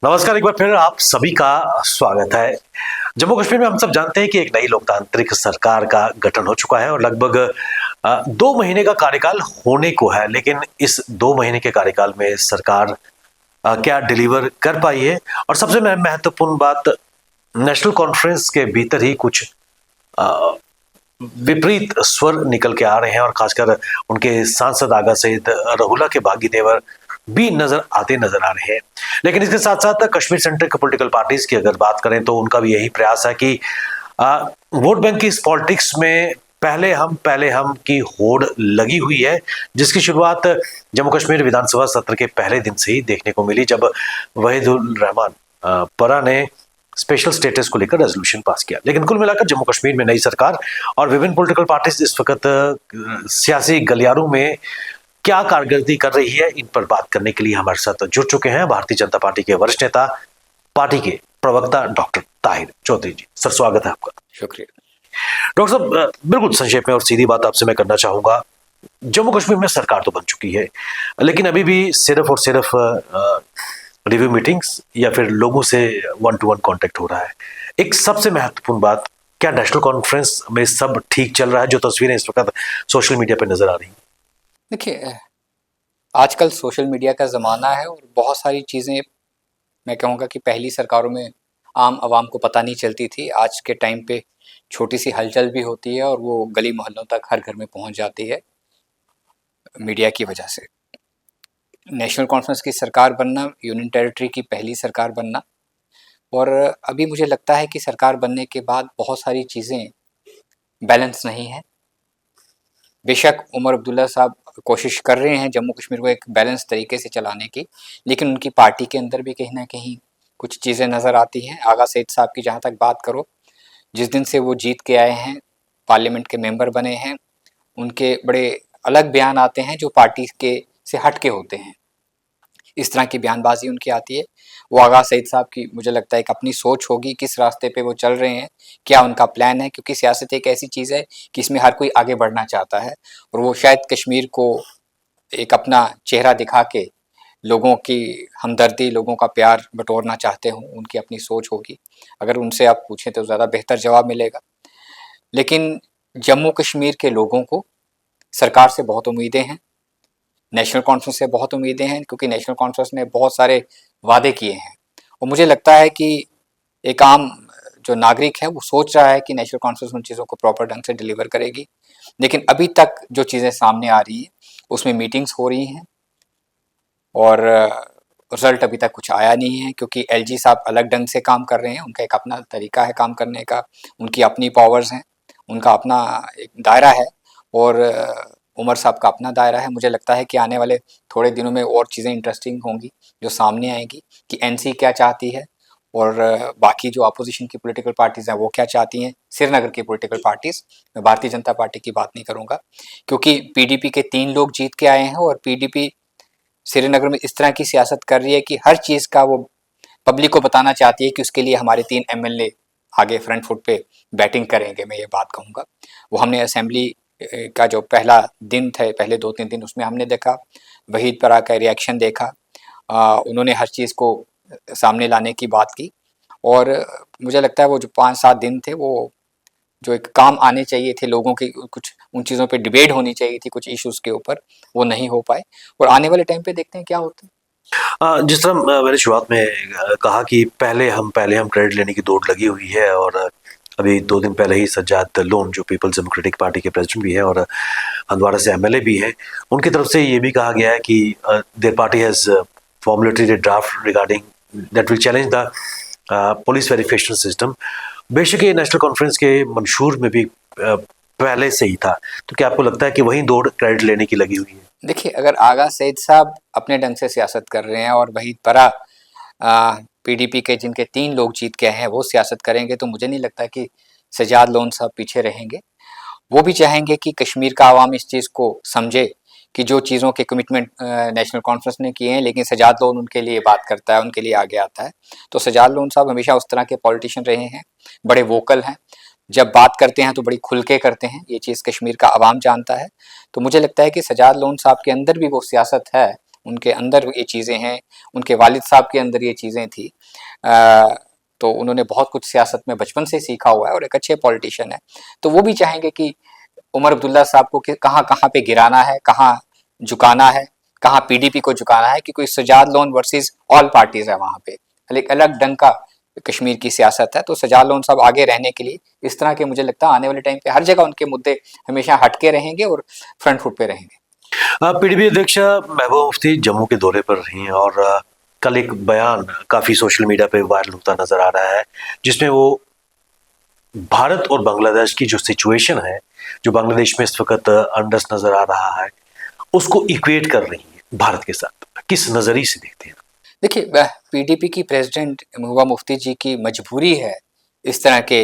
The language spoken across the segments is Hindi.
नमस्कार, एक बार फिर आप सभी का स्वागत है। जम्मू कश्मीर में हम सब जानते हैं कि एक नई लोकतांत्रिक सरकार का गठन हो चुका है और लगभग 2 महीने का कार्यकाल होने को है। लेकिन इस 2 महीने के कार्यकाल में सरकार क्या डिलीवर कर पाई है, और सबसे महत्वपूर्ण बात, नेशनल कॉन्फ्रेंस के भीतर ही कुछ अ, विपरीत स्वर निकल के आ रहे हैं और खासकर उनके सांसद आगा सईद रहुल्ला के बागी तेवर भी नजर आ रहे हैं। लेकिन इसके साथ साथ कश्मीर सेंट्रिक पॉलिटिकल पार्टीज की अगर बात करें तो उनका भी यही प्रयास है कि वोट बैंक की इस पॉलिटिक्स में पहले हम की होड़ लगी हुई है, जिसकी शुरुआत जम्मू कश्मीर विधानसभा सत्र के पहले दिन से ही देखने को मिली, जब वहीदुर रहमान परा ने स्पेशल स्टेटस को लेकर रेजोल्यूशन पास किया। लेकिन कुल मिलाकर जम्मू कश्मीर में नई सरकार और विभिन्न पॉलिटिकल पार्टीज इस वक्त सियासी गलियारों में क्या कारकर्दगी कर रही है, इन पर बात करने के लिए हमारे साथ जुड़ चुके हैं भारतीय जनता पार्टी के वरिष्ठ नेता, पार्टी के प्रवक्ता डॉक्टर ताहिर चौधरी जी। सर, स्वागत है आपका। शुक्रिया डॉक्टर साहब, बिल्कुल संक्षेप में और सीधी बात आपसे मैं करना चाहूंगा। जम्मू कश्मीर में सरकार तो बन चुकी है, लेकिन अभी भी सिर्फ और सिर्फ रिव्यू मीटिंग्स या फिर लोगों से 1-to-1 कांटेक्ट हो रहा है। एक सबसे महत्वपूर्ण बात, क्या नेशनल कॉन्फ्रेंस में सब ठीक चल रहा है, जो तस्वीरें इस वक्त सोशल मीडिया पर नजर आ रही हैं? देखिए, आजकल सोशल मीडिया का ज़माना है और बहुत सारी चीज़ें मैं कहूँगा कि पहली सरकारों में आम आवाम को पता नहीं चलती थी। आज के टाइम पे छोटी सी हलचल भी होती है और वो गली मोहल्लों तक हर घर में पहुँच जाती है मीडिया की वजह से। नेशनल कॉन्फ्रेंस की सरकार बनना, यूनियन टेरिटरी की पहली सरकार बनना, और अभी मुझे लगता है कि सरकार बनने के बाद बहुत सारी चीज़ें बैलेंस नहीं हैं। बेशक उमर अब्दुल्ला साहब कोशिश कर रहे हैं जम्मू कश्मीर को एक बैलेंस तरीके से चलाने की, लेकिन उनकी पार्टी के अंदर भी कहीं ना कहीं कुछ चीज़ें नज़र आती हैं। आगा सईद साहब की जहाँ तक बात करो, जिस दिन से वो जीत के आए हैं, पार्लियामेंट के मेंबर बने हैं, उनके बड़े अलग बयान आते हैं जो पार्टी के से हट के होते हैं। इस तरह की बयानबाजी उनकी आती है। वो आगा सईद साहब की मुझे लगता है एक अपनी सोच होगी, किस रास्ते पे वो चल रहे हैं, क्या उनका प्लान है, क्योंकि सियासत एक ऐसी चीज़ है कि इसमें हर कोई आगे बढ़ना चाहता है और वो शायद कश्मीर को एक अपना चेहरा दिखा के लोगों की हमदर्दी, लोगों का प्यार बटोरना चाहते हों। उनकी अपनी सोच होगी, अगर उनसे आप पूछें तो ज़्यादा बेहतर जवाब मिलेगा। लेकिन जम्मू कश्मीर के लोगों को सरकार से बहुत उम्मीदें हैं, नेशनल कॉन्फ्रेंस से बहुत उम्मीदें हैं, क्योंकि नेशनल कॉन्फ्रेंस ने बहुत सारे वादे किए हैं और मुझे लगता है कि एक आम जो नागरिक है वो सोच रहा है कि नेशनल कॉन्फ्रेंस उन चीज़ों को प्रॉपर ढंग से डिलीवर करेगी। लेकिन अभी तक जो चीज़ें सामने आ रही हैं उसमें मीटिंग्स हो रही हैं और रिजल्ट अभी तक कुछ आया नहीं है, क्योंकि एलजी साहब अलग ढंग से काम कर रहे हैं। उनका एक अपना तरीका है काम करने का, उनकी अपनी पावर्स हैं, उनका अपना एक दायरा है और उमर साहब का अपना दायरा है। मुझे लगता है कि आने वाले थोड़े दिनों में और चीज़ें इंटरेस्टिंग होंगी जो सामने आएंगी कि एनसी क्या चाहती है और बाकी जो अपोजिशन की पॉलिटिकल पार्टीज़ हैं वो क्या चाहती हैं। श्रीनगर की पॉलिटिकल पार्टीज़, मैं भारतीय जनता पार्टी की बात नहीं करूँगा, क्योंकि पीडीपी के 3 लोग जीत के आए हैं और पीडीपी श्रीनगर में इस तरह की सियासत कर रही है कि हर चीज़ का वो पब्लिक को बताना चाहती है कि उसके लिए हमारे 3 एमएलए आगे फ्रंट फुट पे बैटिंग करेंगे। मैं ये बात कहूँगा, वो हमने असेंबली का जो पहला दिन थे, पहले 2-3 दिन उसमें हमने देखा, वहीद परा का रिएक्शन देखा। उन्होंने हर चीज़ को सामने लाने की बात की और मुझे लगता है वो जो 5-7 दिन थे वो जो एक काम आने चाहिए थे लोगों के, कुछ उन चीज़ों पे डिबेट होनी चाहिए थी कुछ इश्यूज़ के ऊपर, वो नहीं हो पाए और आने वाले टाइम पे देखते हैं क्या होता है। जिस तरह मैंने शुरुआत में कहा कि पहले हम क्रेडिट लेने की दौड़ लगी हुई है, और अभी 2 दिन पहले ही सज्जाद लोन, जो पीपल्स डेमोक्रेटिक पार्टी के प्रेसिडेंट भी हैं और हंदवाड़ा से एमएलए भी हैं, उनकी तरफ से ये भी कहा गया है कि there party has formulated a draft regarding that will challenge the police verification system. बेशक ये नेशनल कॉन्फ्रेंस के मंशूर में भी पहले से ही था, तो क्या आपको लगता है कि वही दौड़ क्रेडिट लेने की लगी हुई है? देखिए, अगर आगा सईद साहब अपने ढंग से सियासत कर रहे हैं और वहीद परा पीडीपी के जिनके 3 लोग जीत के हैं वो सियासत करेंगे, तो मुझे नहीं लगता कि सज्जाद लोन साहब पीछे रहेंगे। वो भी चाहेंगे कि कश्मीर का आवाम इस चीज़ को समझे कि जो चीज़ों के कमिटमेंट नेशनल कॉन्फ्रेंस ने किए हैं, लेकिन सज्जाद लोन उनके लिए बात करता है, उनके लिए आगे आता है। तो सज्जाद लोन साहब हमेशा उस तरह के पॉलिटिशियन रहे हैं, बड़े वोकल हैं, जब बात करते हैं तो बड़ी खुल के करते हैं, ये चीज़ कश्मीर का आवाम जानता है। तो मुझे लगता है कि सज्जाद लोन साहब के अंदर भी वो सियासत है उनके अंदर ये चीज़ें हैं, उनके वालिद साहब के अंदर ये चीज़ें थी। तो उन्होंने बहुत कुछ सियासत में बचपन से सीखा हुआ है और एक अच्छे पॉलिटिशियन है। तो वो भी चाहेंगे कि उमर अब्दुल्ला साहब को कहाँ कहाँ पे गिराना है, कहाँ झुकाना है, कहाँ पीडीपी को झुकाना है, कि कोई Sajad Lone versus all parties है वहाँ पे, एक अलग ढंग का कश्मीर की सियासत है। तो सजाद लोन साहब आगे रहने के लिए इस तरह के, मुझे लगता है आने वाले टाइम पे हर जगह उनके मुद्दे हमेशा हटके रहेंगे और फ्रंट फुट पे रहेंगे। पीडीपी अध्यक्ष महबूबा मुफ्ती जम्मू के दौरे पर रही हैं और कल एक बयान काफी सोशल मीडिया पे वायरल होता नजर आ रहा है, जिसमें वो भारत और बांग्लादेश की जो सिचुएशन है, जो बांग्लादेश में इस वक्त अनरेस्ट नजर आ रहा है, उसको इक्वेट कर रही है भारत के साथ। किस नजरिए से देखते हैं? देखिए, पीडीपी की प्रेसिडेंट महबूबा मुफ्ती जी की मजबूरी है इस तरह के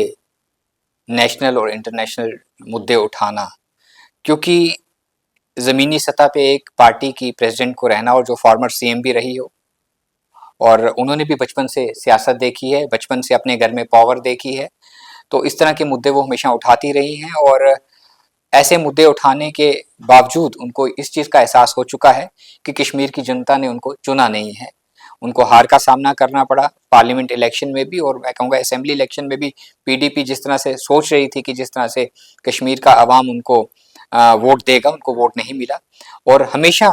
नेशनल और इंटरनेशनल मुद्दे उठाना, क्योंकि ज़मीनी सतह पे एक पार्टी की प्रेसिडेंट को रहना, और जो फॉर्मर सीएम भी रही हो, और उन्होंने भी बचपन से सियासत देखी है, बचपन से अपने घर में पावर देखी है, तो इस तरह के मुद्दे वो हमेशा उठाती रही हैं। और ऐसे मुद्दे उठाने के बावजूद उनको इस चीज़ का एहसास हो चुका है कि कश्मीर की जनता ने उनको चुना नहीं है। उनको हार का सामना करना पड़ा पार्लियामेंट इलेक्शन में भी, और मैं कहूँगा असेंबली इलेक्शन में भी। पीडीपी जिस तरह से सोच रही थी कि जिस तरह से कश्मीर का अवाम उनको वोट देगा, उनको वोट नहीं मिला। और हमेशा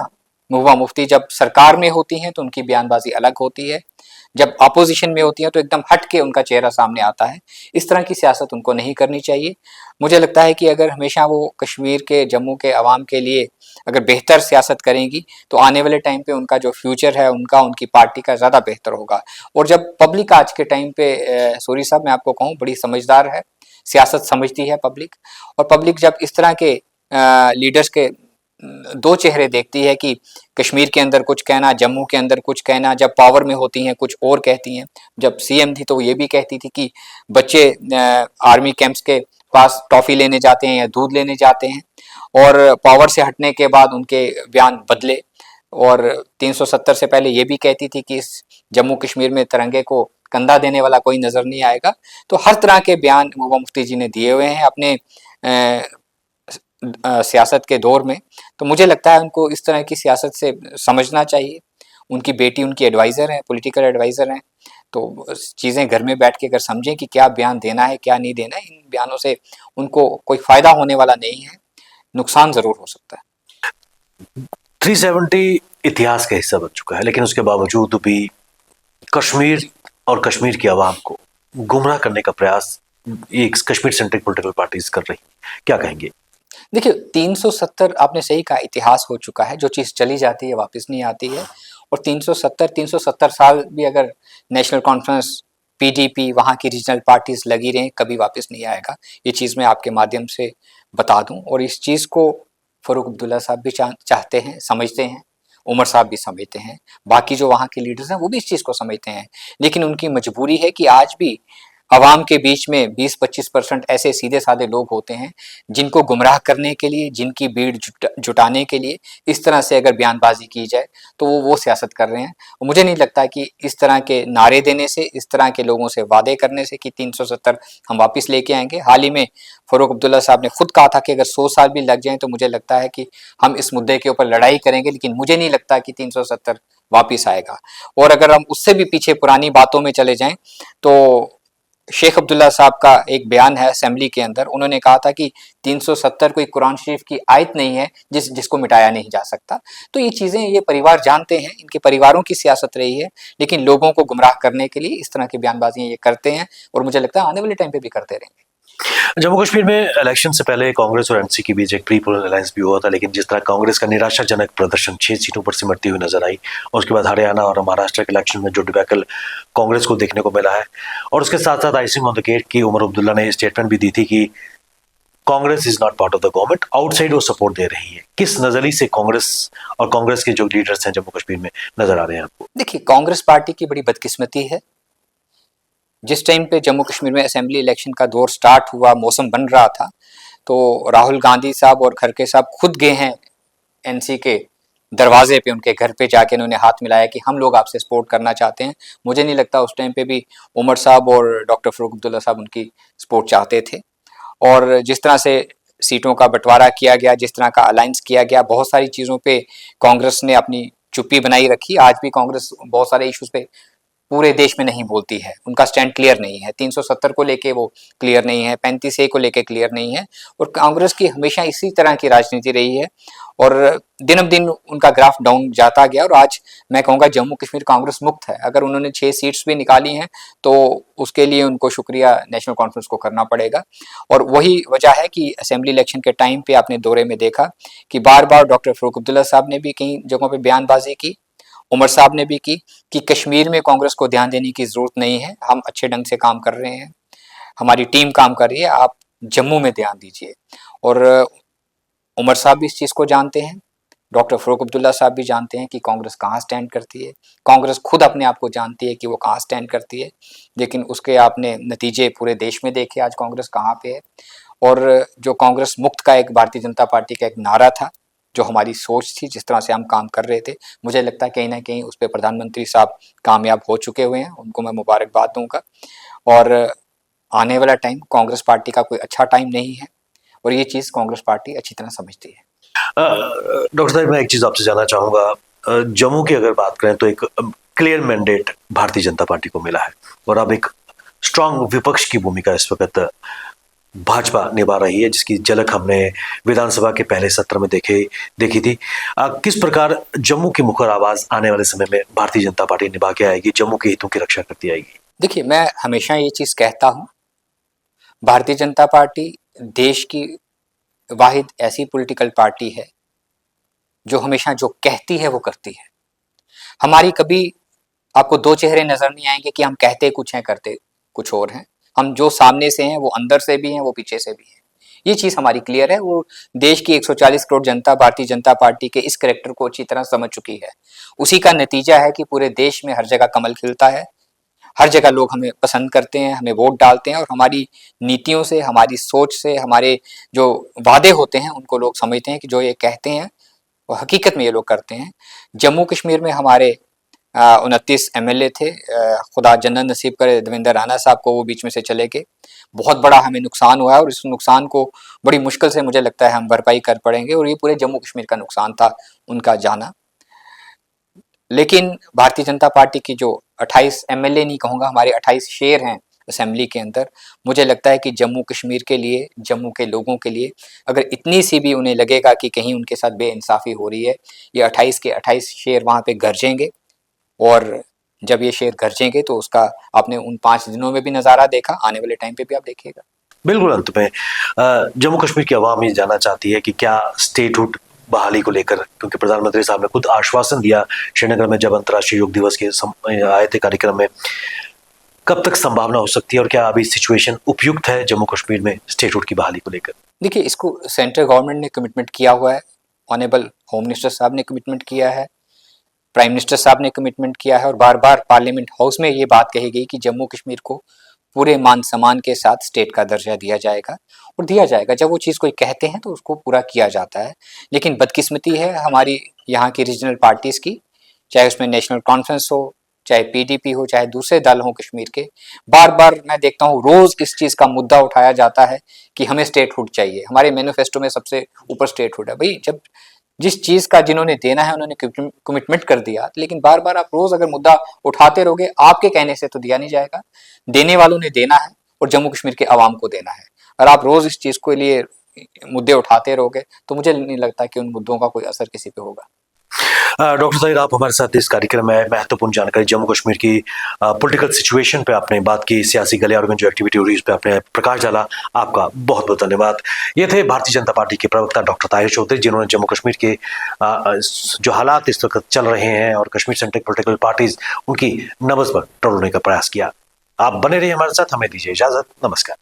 महबूबा मुफ्ती जब सरकार में होती हैं तो उनकी बयानबाजी अलग होती है, जब अपोजिशन में होती हैं तो एकदम हट के उनका चेहरा सामने आता है। इस तरह की सियासत उनको नहीं करनी चाहिए। मुझे लगता है कि अगर हमेशा वो कश्मीर के, जम्मू के अवाम के लिए अगर बेहतर सियासत करेंगी तो आने वाले टाइम पे उनका जो फ्यूचर है, उनका, उनकी पार्टी का ज़्यादा बेहतर होगा। और जब पब्लिक आज के टाइम पे, सूरी साहब मैं आपको कहूँ, बड़ी समझदार है, सियासत समझती है पब्लिक, और पब्लिक जब इस तरह के लीडर्स के दो चेहरे देखती है कि कश्मीर के अंदर कुछ कहना, जम्मू के अंदर कुछ कहना, जब पावर में होती हैं कुछ और कहती हैं। जब सीएम थी तो ये भी कहती थी कि बच्चे आर्मी कैंप्स के पास टॉफी लेने जाते हैं या दूध लेने जाते हैं, और पावर से हटने के बाद उनके बयान बदले। और 370 से पहले ये भी कहती थी कि इस जम्मू कश्मीर में तिरंगे को कंधा देने वाला कोई नजर नहीं आएगा। तो हर तरह के बयान महबूबा मुफ्ती जी ने दिए हुए हैं अपने सियासत के दौर में। तो मुझे लगता है उनको इस तरह की सियासत से समझना चाहिए। उनकी बेटी उनकी एडवाइज़र है, पॉलिटिकल एडवाइज़र हैं, तो चीज़ें घर में बैठ के अगर समझें कि क्या बयान देना है, क्या नहीं देना है। इन बयानों से उनको कोई फ़ायदा होने वाला नहीं है, नुकसान ज़रूर हो सकता है। 370 इतिहास का हिस्सा बन चुका है, लेकिन उसके बावजूद भी कश्मीर और कश्मीर की आवाम को गुमराह करने का प्रयास ये कश्मीर सेंट्रिक पॉलिटिकल पार्टीज कर रही, क्या कहेंगे? देखिए, 370 आपने सही कहा, इतिहास हो चुका है। जो चीज़ चली जाती है वापस नहीं आती है। और 370 साल भी अगर नेशनल कॉन्फ्रेंस, पीडीपी, वहाँ की रीजनल पार्टीज लगी रहें, कभी वापस नहीं आएगा। ये चीज़ मैं आपके माध्यम से बता दूं। और इस चीज़ को फ़ारूक अब्दुल्ला साहब भी चाहते हैं, समझते हैं, उमर साहब भी समझते हैं, बाकी जो वहाँ के लीडर्स हैं वो भी इस चीज़ को समझते हैं। लेकिन उनकी मजबूरी है कि आज भी अवाम के बीच में 20-25% ऐसे सीधे साधे लोग होते हैं जिनको गुमराह करने के लिए, जिनकी भीड़ जुटाने के लिए इस तरह से अगर बयानबाजी की जाए तो वो सियासत कर रहे हैं। और मुझे नहीं लगता कि इस तरह के नारे देने से, इस तरह के लोगों से वादे करने से कि 370 हम वापस लेके आएंगे। हाल ही में फ़ारूक अब्दुल्ला साहब ने खुद कहा था कि अगर 100 साल भी लग जाएं तो मुझे लगता है कि हम इस मुद्दे के ऊपर लड़ाई करेंगे, लेकिन मुझे नहीं लगता कि 370 वापिस आएगा। और अगर हम उससे भी पीछे पुरानी बातों में चले जाएं तो शेख अब्दुल्ला साहब का एक बयान है असेंबली के अंदर, उन्होंने कहा था कि 370 कोई कुरान शरीफ की आयत नहीं है जिसको मिटाया नहीं जा सकता। तो ये चीज़ें ये परिवार जानते हैं, इनके परिवारों की सियासत रही है, लेकिन लोगों को गुमराह करने के लिए इस तरह की बयानबाजियां ये करते हैं, और मुझे लगता है आने वाले टाइम पे भी करते रहेंगे। जम्मू कश्मीर में इलेक्शन से पहले कांग्रेस और एनसी के बीच एक प्री पोल अलायंस भी हुआ था, लेकिन जिस तरह कांग्रेस का निराशाजनक प्रदर्शन 6 सीटों पर सिमटती हुई नजर आई, और उसके बाद हरियाणा और महाराष्ट्र के इलेक्शन में जो डिबैकल कांग्रेस को देखने को मिला है, और उसके साथ साथ आइसिंग ऑन द केक की उमर अब्दुल्ला ने स्टेटमेंट भी दी थी कि Congress is not part of the government, outside वो सपोर्ट दे रही है। किस नजरिए से कांग्रेस और कांग्रेस के जो लीडर्स हैं जम्मू कश्मीर में नजर आ रहे हैं आपको? देखिए, कांग्रेस पार्टी की बड़ी बदकिस्मती है। जिस टाइम पे जम्मू कश्मीर में असेंबली इलेक्शन का दौर स्टार्ट हुआ, मौसम बन रहा था, तो राहुल गांधी साहब और खड़गे साहब खुद गए हैं एनसी के दरवाजे पे, उनके घर पे जाके उन्होंने हाथ मिलाया कि हम लोग आपसे सपोर्ट करना चाहते हैं। मुझे नहीं लगता उस टाइम पे भी उमर साहब और डॉक्टर फ़ारूक अब्दुल्ला साहब उनकी सपोर्ट चाहते थे। और जिस तरह से सीटों का बंटवारा किया गया, जिस तरह का अलायंस किया गया, बहुत सारी चीज़ों पे कांग्रेस ने अपनी चुप्पी बनाई रखी। आज भी कांग्रेस बहुत सारे इश्यूज पे पूरे देश में नहीं बोलती है, उनका स्टैंड क्लियर नहीं है। 370 को लेके वो क्लियर नहीं है, 35A को लेके क्लियर नहीं है। और कांग्रेस की हमेशा इसी तरह की राजनीति रही है और दिन ब दिन उनका ग्राफ डाउन जाता गया। और आज मैं कहूँगा जम्मू कश्मीर कांग्रेस मुक्त है। अगर उन्होंने 6 सीट्स भी निकाली हैं तो उसके लिए उनको शुक्रिया नेशनल कॉन्फ्रेंस को करना पड़ेगा। और वही वजह है कि असेंबली इलेक्शन के टाइम पे आपने दौरे में देखा कि बार बार डॉक्टर फारूक अब्दुल्ला साहब ने भी कई जगहों पे बयानबाजी की, उमर साहब ने भी की कि कश्मीर में कांग्रेस को ध्यान देने की जरूरत नहीं है, हम अच्छे ढंग से काम कर रहे हैं, हमारी टीम काम कर रही है, आप जम्मू में ध्यान दीजिए। और उमर साहब भी इस चीज़ को जानते हैं, डॉक्टर फारूक अब्दुल्ला साहब भी जानते हैं कि कांग्रेस कहाँ स्टैंड करती है। कांग्रेस खुद अपने आप को जानती है कि वो कहाँ स्टैंड करती है, लेकिन उसके आपने नतीजे पूरे देश में देखे आज कांग्रेस कहाँ पे है। और जो कांग्रेस मुक्त का एक भारतीय जनता पार्टी का एक नारा था, जो हमारी सोच थी, जिस तरह से हम काम कर रहे थे, मुझे लगता है कहीं ना कहीं उस पर प्रधानमंत्री साहब कामयाब हो चुके हुए हैं, उनको मैं मुबारकबाद दूंगा। और आने वाला टाइम कांग्रेस पार्टी का कोई अच्छा टाइम नहीं है और ये चीज़ कांग्रेस पार्टी अच्छी तरह समझती है। डॉक्टर साहब, मैं एक चीज आपसे जानना चाहूंगा। जम्मू की अगर बात करें तो एक clear mandate Bharatiya Janata party को मिला है और अब एक स्ट्रांग विपक्ष की भूमिका इस वक्त भाजपा निभा रही है, जिसकी झलक हमने विधानसभा के पहले सत्र में देखी थी। किस प्रकार जम्मू की मुखर आवाज आने वाले समय में भारतीय जनता पार्टी निभा के आएगी, जम्मू के हितों की रक्षा करती आएगी? देखिए, मैं हमेशा ये चीज़ कहता हूँ, भारतीय जनता पार्टी देश की वाहिद ऐसी पॉलिटिकल पार्टी है जो हमेशा जो कहती है वो करती है। हमारी कभी आपको दो चेहरे नजर नहीं आएंगे कि हम कहते कुछ हैं करते कुछ और हैं। हम जो सामने से हैं वो अंदर से भी हैं, वो पीछे से भी हैं। ये चीज़ हमारी क्लियर है। वो देश की 140 करोड़ जनता भारतीय जनता पार्टी के इस कैरेक्टर को अच्छी तरह समझ चुकी है। उसी का नतीजा है कि पूरे देश में हर जगह कमल खिलता है, हर जगह लोग हमें पसंद करते हैं, हमें वोट डालते हैं और हमारी नीतियों से, हमारी सोच से, हमारे जो वादे होते हैं उनको लोग समझते हैं कि जो ये कहते हैं वो हकीकत में ये लोग करते हैं। जम्मू कश्मीर में हमारे 29 MLA थे, खुदा जन्नत नसीब करे देवेंद्र राणा साहब को वो बीच में से चले गए। बहुत बड़ा हमें नुकसान हुआ है और इस नुकसान को बड़ी मुश्किल से मुझे लगता है हम भरपाई कर पड़ेंगे और ये पूरे जम्मू कश्मीर का नुकसान था उनका जाना। लेकिन भारतीय जनता पार्टी की जो 28 MLA नहीं कहूँगा, हमारे 28 शेर हैं असेंबली के अंदर, मुझे लगता है कि जम्मू कश्मीर के लिए, जम्मू के लोगों के लिए अगर इतनी सी भी उन्हें लगेगा कि कहीं उनके साथ बेइंसाफ़ी हो रही है, ये 28 के 28 शेर वहाँ पे गरजेंगे। और जब ये शेर गरजेंगे तो उसका आपने उन 5 दिनों में भी नज़ारा देखा, आने वाले टाइम पे भी आप देखिएगा। बिल्कुल। अंत में जम्मू कश्मीर की आवाम ये जानना चाहती है कि क्या स्टेटहुड बहाली को लेकर, क्योंकि प्रधानमंत्री साहब ने खुद आश्वासन दिया श्रीनगर में जब अंतर्राष्ट्रीय योग दिवस के आए थे कार्यक्रम में, कब तक संभावना हो सकती है और क्या अभी सिचुएशन उपयुक्त है जम्मू कश्मीर में स्टेटहुड की बहाली को लेकर? देखिए, इसको सेंट्रल गवर्नमेंट ने कमिटमेंट किया हुआ है, ऑनेबल होम मिनिस्टर साहब ने कमिटमेंट किया है, प्राइम मिनिस्टर साहब ने कमिटमेंट किया है और बार बार पार्लियामेंट हाउस में ये बात कही गई कि जम्मू कश्मीर को पूरे मान सम्मान के साथ स्टेट का दर्जा दिया जाएगा और दिया जाएगा। जब वो चीज़ कोई कहते हैं तो उसको पूरा किया जाता है। लेकिन बदकिस्मती है हमारी यहाँ की रीजनल पार्टीज़ की, चाहे उसमें नेशनल कॉन्फ्रेंस हो, चाहे PDP हो, चाहे दूसरे दल हों कश्मीर के, बार बार मैं देखता हूँ रोज़ इस चीज़ का मुद्दा उठाया जाता है कि हमें स्टेटहुड चाहिए। हमारे मैनिफेस्टो में सबसे ऊपर स्टेटहुड है। भाई, जब जिस चीज़ का जिन्होंने देना है उन्होंने कमिटमेंट कर दिया, लेकिन बार बार आप रोज़ अगर मुद्दा उठाते रहोगे, आपके कहने से तो दिया नहीं जाएगा। देने वालों ने देना है और जम्मू कश्मीर के आवाम को देना है। और आप रोज़ इस चीज़ के लिए मुद्दे उठाते रहोगे तो मुझे नहीं लगता कि उन मुद्दों का कोई असर किसी पे होगा। डॉक्टर साहिर, आप हमारे साथ इस कार्यक्रम में महत्वपूर्ण जानकारी जम्मू कश्मीर की पॉलिटिकल सिचुएशन पे आपने बात की, सियासी गलियारों में जो एक्टिविटी हो रही है उस पर आपने प्रकाश डाला, आपका बहुत बहुत धन्यवाद। ये थे भारतीय जनता पार्टी के प्रवक्ता डॉक्टर ताहिर चौधरी, जिन्होंने जम्मू कश्मीर के जो हालात इस वक्त चल रहे हैं और कश्मीर सेंट्रिक पॉलिटिकल पार्टीज उनकी नब्ज पर टटोलने का प्रयास किया। आप बने रहिए हमारे साथ, हमें दीजिए इजाजत, नमस्कार।